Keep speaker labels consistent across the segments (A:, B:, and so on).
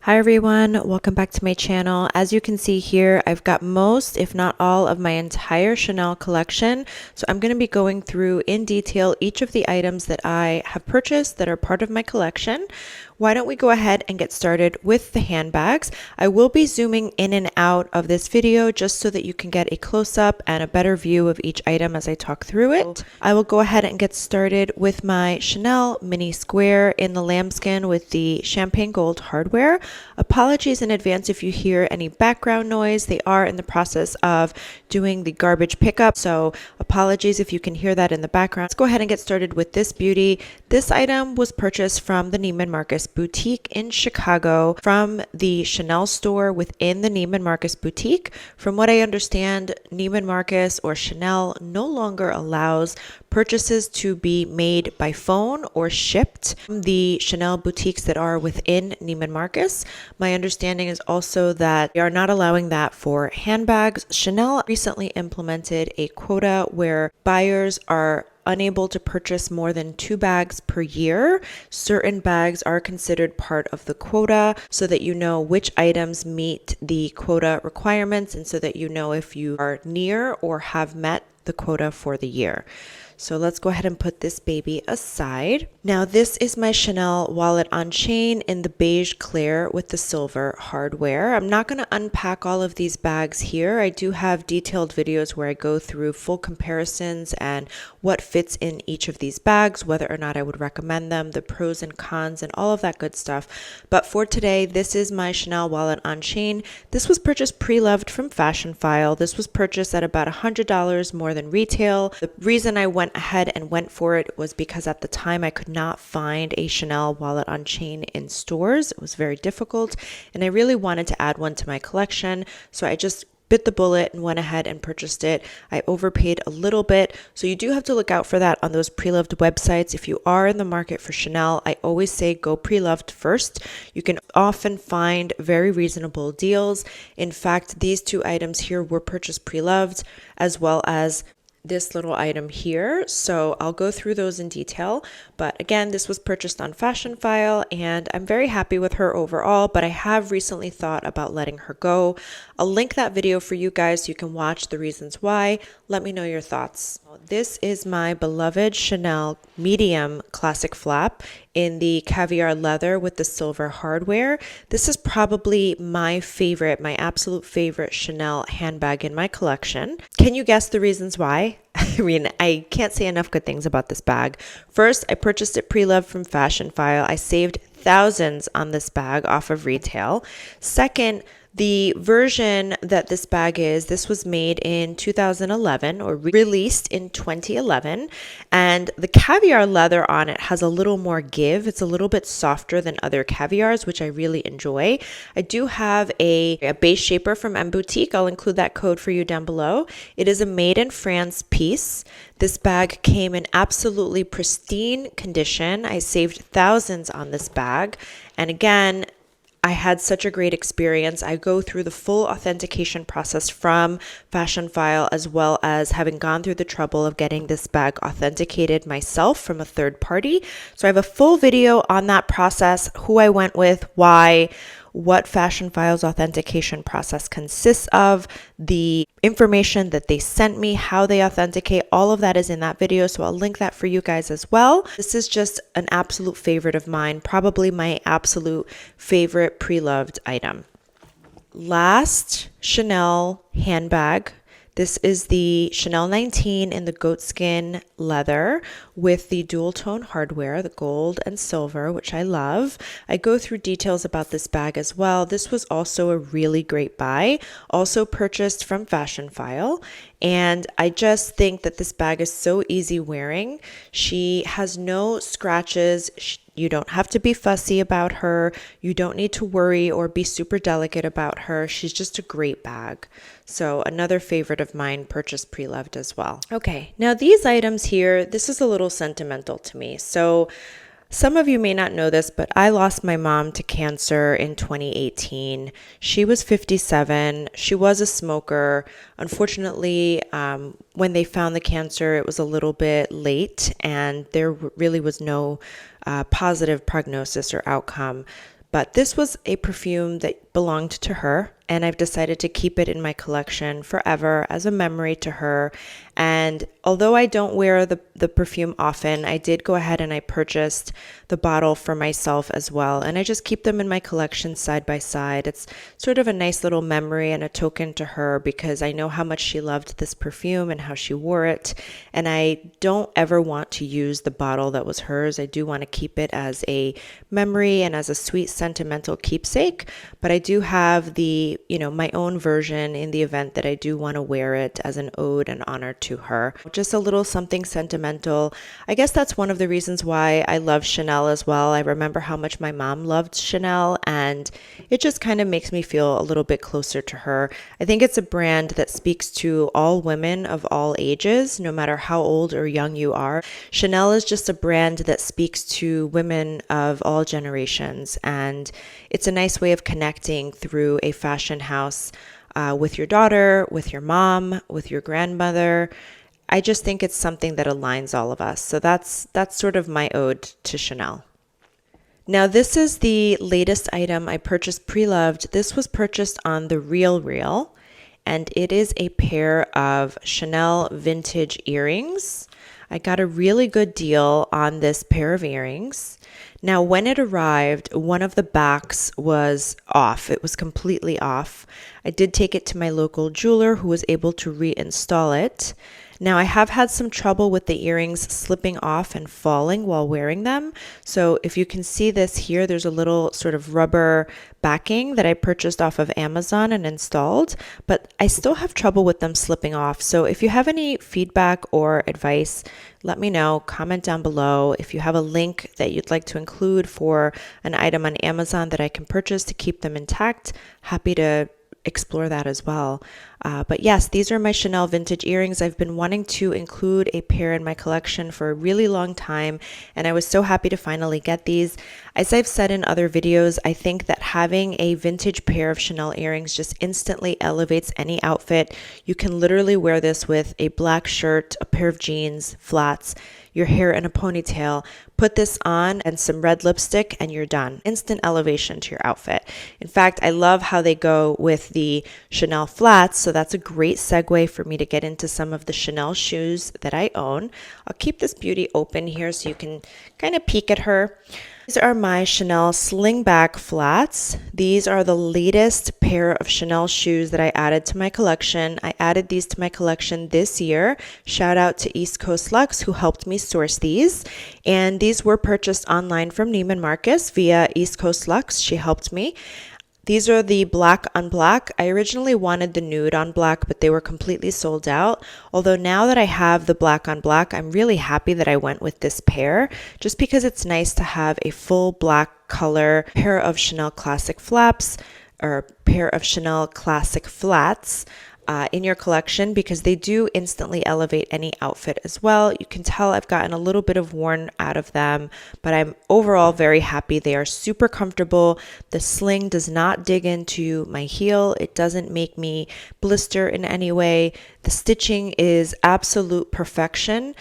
A: Hi everyone, welcome back to my channel. As you can see here, I've got most, if not all, of my entire Chanel collection. So I'm going to be going through in detail each of the items that I have purchased that are part of my collection. Why don't we go ahead and get started with the handbags? I will be zooming in and out of this video just so that you can get a close-up and a better view of each item as I talk through it. I will go ahead and get started with my Chanel mini square in the lambskin with the champagne gold hardware. Apologies in advance if you hear any background noise. They are in the process of doing the garbage pickup, so apologies if you can hear that in the background. Let's go ahead and get started with this beauty. This item was purchased from the Neiman Marcus boutique in Chicago from the Chanel store within the Neiman Marcus boutique. From what I understand, Neiman Marcus or Chanel no longer allows purchases to be made by phone or shipped from the Chanel boutiques that are within Neiman Marcus. My understanding is also that they are not allowing that for handbags. Chanel recently implemented a quota where buyers are unable to purchase more than 2 bags per year. Certain bags are considered part of the quota so that you know which items meet the quota requirements and so that you know if you are near or have met the quota for the year. So let's go ahead and put this baby aside. Now this is my Chanel wallet on chain in the beige clear with the silver hardware. I'm not going to unpack all of these bags here. I do have detailed videos where I go through full comparisons and what fits in each of these bags, whether or not I would recommend them, the pros and cons and all of that good stuff. But for today, this is my Chanel wallet on chain. This was purchased pre-loved from Fashion File. This was purchased at about $100 more than retail. The reason I went ahead and went for it was because at the time I could not find a Chanel wallet on chain in stores. It was very difficult and I really wanted to add one to my collection, so I just bit the bullet and went ahead and purchased it. I overpaid a little bit, so you do have to look out for that on those pre-loved websites. If you are in the market for Chanel, I always say go pre-loved first. You can often find very reasonable deals. In fact, these two items here were purchased pre-loved, as well as this little item here, so I'll go through those in detail. But again, this was purchased on Fashion File and I'm very happy with her overall, but I have recently thought about letting her go. I'll link that video for you guys so you can watch the reasons why. Let me know your thoughts. This is my beloved Chanel medium classic flap in the caviar leather with the silver hardware. This is probably my favorite, my absolute favorite Chanel handbag in my collection. Can you guess the reasons why? I mean, I can't say enough good things about this bag. First, I purchased it pre-loved from Fashion File. I saved thousands on this bag off of retail. Second, the version that this bag is, this was made in 2011 or released in 2011, and the caviar leather on it has a little more give. It's a little bit softer than other caviars, which I really enjoy. I do have a base shaper from Mboutique. I'll include that code for you down below. It is a made in France piece. This bag came in absolutely pristine condition. I saved thousands on this bag, and again, I had such a great experience. I go through the full authentication process from Fashion File, as well as having gone through the trouble of getting this bag authenticated myself from a third party. So I have a full video on that process, who I went with, why, what Fashion File's authentication process consists of, the information that they sent me, how they authenticate, all of that is in that video, so I'll link that for you guys as well. This is just an absolute favorite of mine, probably my absolute favorite pre-loved item. Last Chanel handbag. This is the Chanel 19 in the goatskin leather with the dual tone hardware, the gold and silver, which I love. I go through details about this bag as well. This was also a really great buy, also purchased from Fashion File. And I just think that this bag is so easy wearing. She has no scratches. You don't have to be fussy about her. You don't need to worry or be super delicate about her. She's just a great bag. So another favorite of mine, purchased pre-loved as well. Okay, now these items here, this is a little sentimental to me. So some of you may not know this, but I lost my mom to cancer in 2018. She was 57. She was a smoker. Unfortunately, when they found the cancer, it was a little bit late and there really was no positive prognosis or outcome. But this was a perfume that belonged to her, and I've decided to keep it in my collection forever as a memory to her. And although I don't wear the perfume often, I did go ahead and I purchased the bottle for myself as well. And I just keep them in my collection side by side. It's sort of a nice little memory and a token to her because I know how much she loved this perfume and how she wore it. And I don't ever want to use the bottle that was hers. I do want to keep it as a memory and as a sweet sentimental keepsake. But I do have my own version in the event that I do want to wear it as an ode and honor to her. Just a little something sentimental. I guess that's one of the reasons why I love Chanel as well. I remember how much my mom loved Chanel, and it just kind of makes me feel a little bit closer to her. I think it's a brand that speaks to all women of all ages, no matter how old or young you are. Chanel is just a brand that speaks to women of all generations, and it's a nice way of connecting through a fashion house with your daughter, with your mom, with your grandmother. I just think it's something that aligns all of us. So that's sort of my ode to Chanel. Now this is the latest item I purchased pre-loved. This was purchased on the RealReal, and it is a pair of Chanel vintage earrings. I got a really good deal on this pair of earrings. Now, when it arrived, one of the backs was off. It was completely off. I did take it to my local jeweler who was able to reinstall it. Now, I have had some trouble with the earrings slipping off and falling while wearing them. So if you can see this here, there's a little sort of rubber backing that I purchased off of Amazon and installed, but I still have trouble with them slipping off. So if you have any feedback or advice, let me know. Comment down below. If you have a link that you'd like to include for an item on Amazon that I can purchase to keep them intact, happy to explore that as well. But yes, these are my Chanel vintage earrings. I've been wanting to include a pair in my collection for a really long time, and I was so happy to finally get these. As I've said in other videos, I think that having a vintage pair of Chanel earrings just instantly elevates any outfit. You can literally wear this with a black shirt, a pair of jeans, flats, your hair in a ponytail, put this on and some red lipstick, and you're done. Instant elevation to your outfit. In fact, I love how they go with the Chanel flats, so that's a great segue for me to get into some of the Chanel shoes that I own. I'll keep this beauty open here so you can kind of peek at her. These are my Chanel slingback flats. These are the latest pair of Chanel shoes that I added to my collection. I added these to my collection this year. Shout out to East Coast Lux who helped me source these. And these were purchased online from Neiman Marcus via East Coast Lux. She helped me. These are the black on black. I originally wanted the nude on black, but they were completely sold out. Although now that I have the black on black, I'm really happy that I went with this pair, just because it's nice to have a full black color pair of Chanel Classic flaps or pair of Chanel Classic flats in your collection, because they do instantly elevate any outfit as well. You can tell I've gotten a little bit of worn out of them, but I'm overall very happy. They are super comfortable. The sling does not dig into my heel. It doesn't make me blister in any way. The stitching is absolute perfection.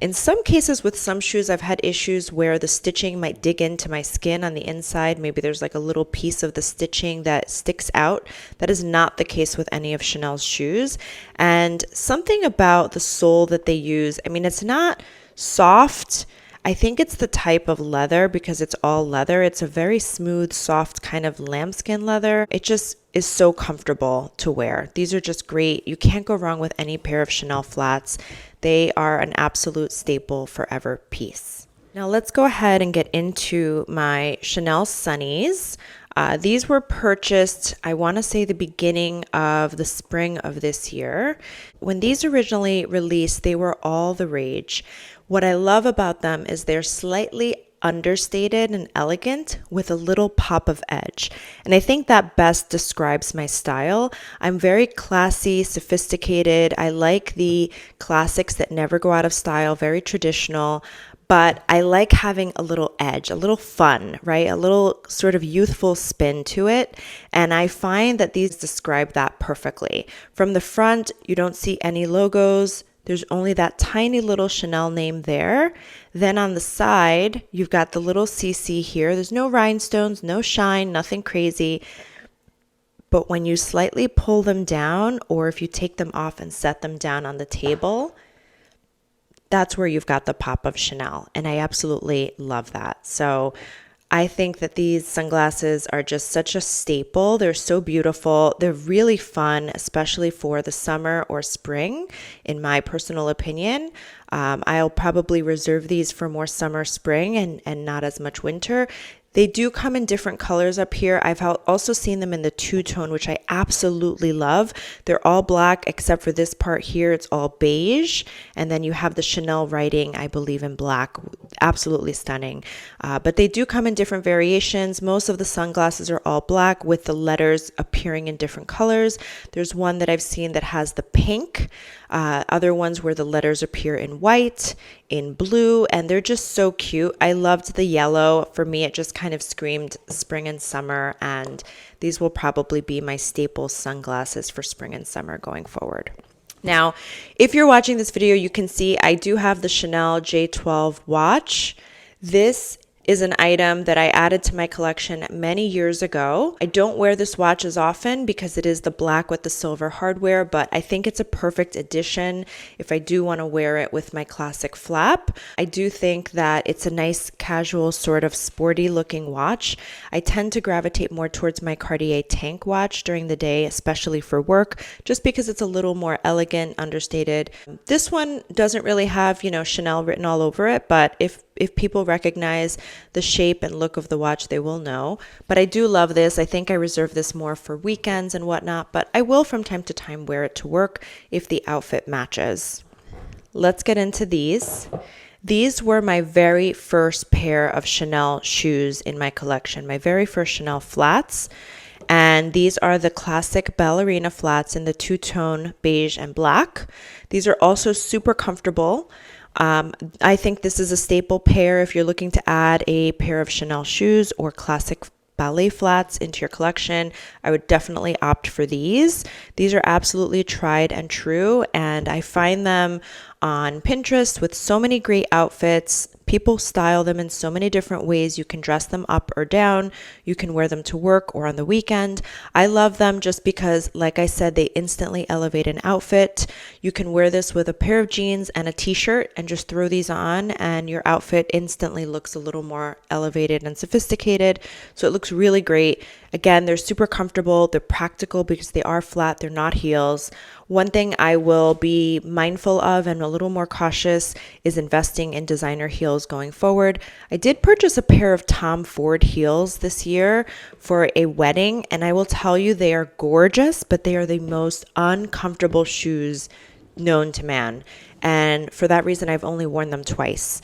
A: In some cases with some shoes, I've had issues where the stitching might dig into my skin on the inside. Maybe there's like a little piece of the stitching that sticks out. That is not the case with any of Chanel's shoes. And something about the sole that they use, I mean, it's not soft. I think it's the type of leather because it's all leather. It's a very smooth, soft kind of lambskin leather. It just is so comfortable to wear. These are just great. You can't go wrong with any pair of Chanel flats. They are an absolute staple forever piece. Now let's go ahead and get into my Chanel Sunnies. These were purchased, I want to say the beginning of the spring of this year. When these originally released, they were all the rage. What I love about them is they're slightly understated and elegant with a little pop of edge. And I think that best describes my style. I'm very classy, sophisticated. I like the classics that never go out of style, very traditional. But I like having a little edge, a little fun, right? A little sort of youthful spin to it. And I find that these describe that perfectly. From the front, you don't see any logos. There's only that tiny little Chanel name there. Then on the side, you've got the little CC here. There's no rhinestones, no shine, nothing crazy. But when you slightly pull them down, or if you take them off and set them down on the table, that's where you've got the pop of Chanel. And I absolutely love that. So I think that these sunglasses are just such a staple. They're so beautiful. They're really fun, especially for the summer or spring, in my personal opinion. I'll probably reserve these for more summer, spring, and not as much winter. They do come in different colors up here. I've also seen them in the two-tone, which I absolutely love. They're all black except for this part here. It's all beige. And then you have the Chanel writing, I believe, in black. Absolutely stunning. But they do come in different variations. Most of the sunglasses are all black with the letters appearing in different colors. There's one that I've seen that has the pink. Other ones where the letters appear in white, in blue, and they're just so cute. I loved the yellow. For me, it just kind of screamed spring and summer, and these will probably be my staple sunglasses for spring and summer going forward. Now, if you're watching this video, you can see I do have the Chanel J12 watch. This is an item that I added to my collection many years ago. I don't wear this watch as often because it is the black with the silver hardware, but I think it's a perfect addition if I do want to wear it with my classic flap. I do think that it's a nice casual sort of sporty looking watch. I tend to gravitate more towards my Cartier tank watch during the day, especially for work, just because it's a little more elegant, understated. This one doesn't really have, Chanel written all over it, but if people recognize the shape and look of the watch, they will know. But I do love this. I think I reserve this more for weekends and whatnot, but I will from time to time wear it to work if the outfit matches. Let's get into these. These were my very first pair of Chanel shoes in my collection, my very first Chanel flats. And these are the classic ballerina flats in the two-tone beige and black. These are also super comfortable. I think this is a staple pair if you're looking to add a pair of Chanel shoes or classic ballet flats into your collection. I would definitely opt for these. These are absolutely tried and true, and I find them on Pinterest with so many great outfits. People style them in so many different ways. You can dress them up or down. You can wear them to work or on the weekend. I love them just because, like I said, they instantly elevate an outfit. You can wear this with a pair of jeans and a t-shirt and just throw these on, and your outfit instantly looks a little more elevated and sophisticated. So it looks really great. Again, they're super comfortable. They're practical because they are flat. They're not heels. One thing I will be mindful of and a little more cautious is investing in designer heels going forward. I did purchase a pair of Tom Ford heels this year for a wedding, and I will tell you they are gorgeous, but they are the most uncomfortable shoes known to man. And for that reason, I've only worn them twice.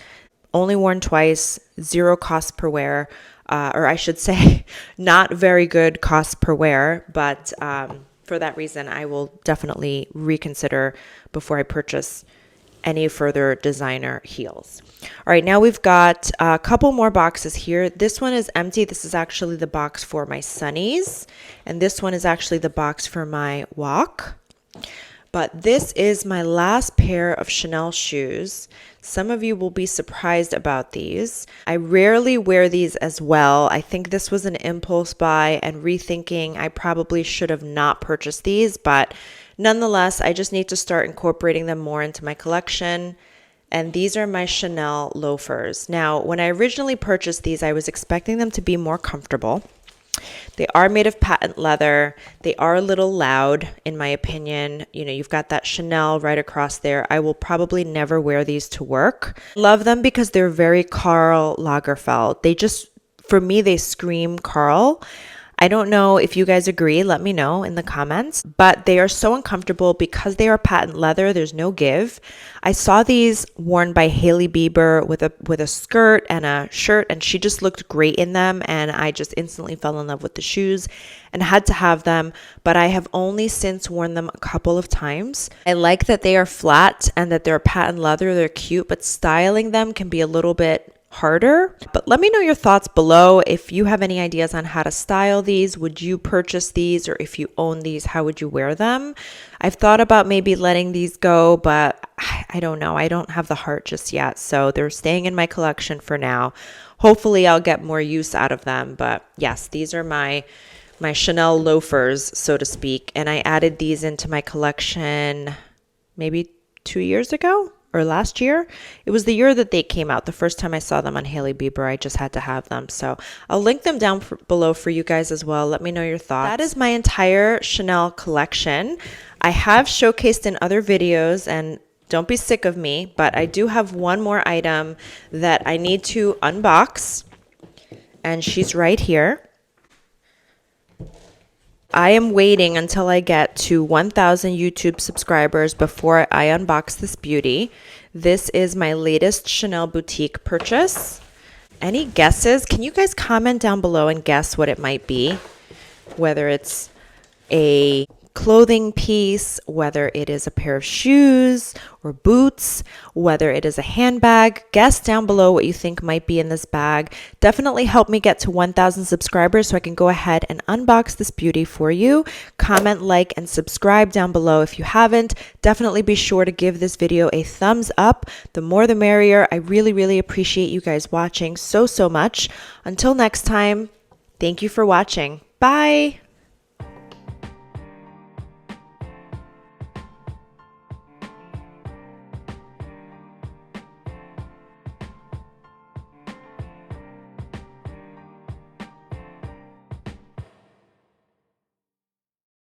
A: Only worn twice, zero cost per wear. Or I should say, not very good cost per wear, but for that reason, I will definitely reconsider before I purchase any further designer heels. All right, now we've got a couple more boxes here. This one is empty. This is actually the box for my sunnies, and this one is actually the box for my walk. But this is my last pair of Chanel shoes. Some of you will be surprised about these. I rarely wear these as well. I think this was an impulse buy, and rethinking, I probably should have not purchased these, but nonetheless, I just need to start incorporating them more into my collection. And these are my Chanel loafers. Now, when I originally purchased these, I was expecting them to be more comfortable. They are made of patent leather. They are a little loud, in my opinion. You've got that Chanel right across there. I will probably never wear these to work. Love them because they're very Karl Lagerfeld. For me, they scream Karl. I don't know if you guys agree. Let me know in the comments. But they are so uncomfortable because they are patent leather. There's no give. I saw these worn by Hailey Bieber with a skirt and a shirt, and she just looked great in them. And I just instantly fell in love with the shoes and had to have them. But I have only since worn them a couple of times. I like that they are flat and that they're patent leather. They're cute, but styling them can be a little bit harder. But let me know your thoughts below. If you have any ideas on how to style these, would you purchase these? Or if you own these, how would you wear them? I've thought about maybe letting these go, but I don't know. I don't have the heart just yet. So they're staying in my collection for now. Hopefully I'll get more use out of them. But yes, these are my Chanel loafers, so to speak. And I added these into my collection maybe 2 years ago or last year. It was the year that they came out. The first time I saw them on Hailey Bieber, I just had to have them. So I'll link them down below for you guys as well. Let me know your thoughts. That is my entire Chanel collection. I have showcased in other videos, and don't be sick of me, but I do have one more item that I need to unbox, and she's right here. I am waiting until I get to 1,000 YouTube subscribers before I unbox this beauty. This is my latest Chanel boutique purchase. Any guesses? Can you guys comment down below and guess what it might be? Whether it's a clothing piece, whether it is a pair of shoes or boots, whether it is a handbag. Guess down below what you think might be in this bag. Definitely help me get to 1,000 subscribers so I can go ahead and unbox this beauty for you. Comment, like, and subscribe down below if you haven't. Definitely be sure to give this video a thumbs up. The more the merrier. I really, really appreciate you guys watching so much. Until next time, thank you for watching. Bye!